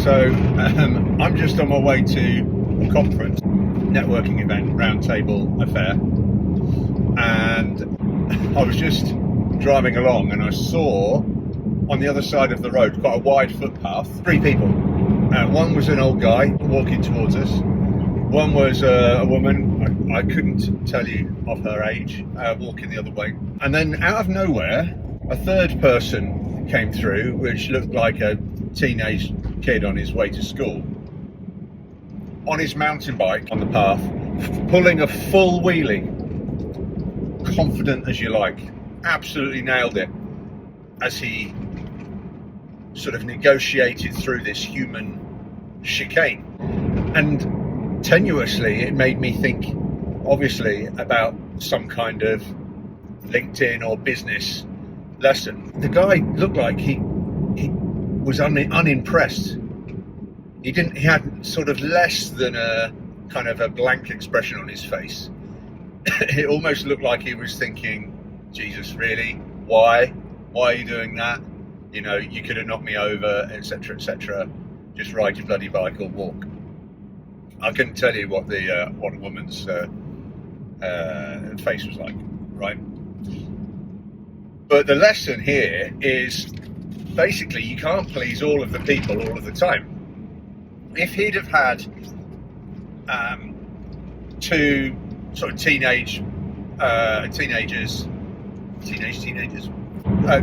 So I'm just on my way to a conference, networking event, roundtable affair, and I was just driving along and I saw on the other side of the road, quite a wide footpath, 3 people. One was an old guy walking towards us. One was a woman, I couldn't tell you of her age, walking the other way. And then out of nowhere, a third person came through, which looked like a teenage kid on his way to school, on his mountain bike on the path, pulling a full wheelie, confident as you like, absolutely nailed it, as he sort of negotiated through this human chicane. And tenuously, it made me think, obviously, about some kind of LinkedIn or business lesson. The guy looked like he was unimpressed. He had sort of less than a kind of a blank expression on his face. It almost looked like he was thinking, Jesus, really? Why are you doing that? You know, you could have knocked me over, etc., etc. Just ride your bloody bike or walk. I couldn't tell you what the woman's face was like, right? But the lesson here is basically you can't please all of the people all of the time. If he'd have had 2 sort of teenagers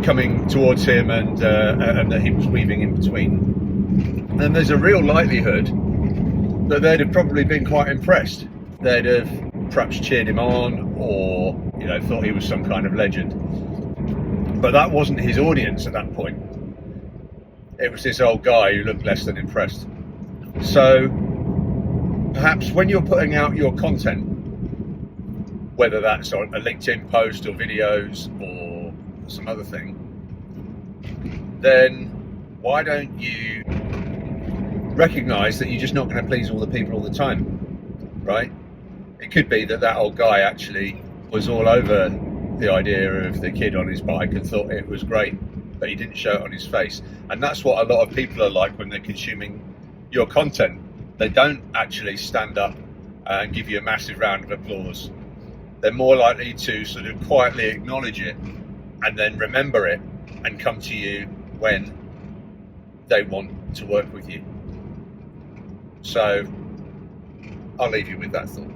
coming towards him and that he was weaving in between, then there's a real likelihood that they'd have probably been quite impressed. They'd have perhaps cheered him on, or thought he was some kind of legend. But that wasn't his audience at that point. It was this old guy who looked less than impressed. So perhaps when you're putting out your content, whether that's on a LinkedIn post or videos or some other thing, then why don't you recognize that you're just not going to please all the people all the time, right? It could be that old guy actually was all over the idea of the kid on his bike and thought it was great, but he didn't show it on his face. And that's what a lot of people are like when they're consuming your content. They don't actually stand up and give you a massive round of applause. They're more likely to sort of quietly acknowledge it and then remember it and come to you when they want to work with you. So I'll leave you with that thought.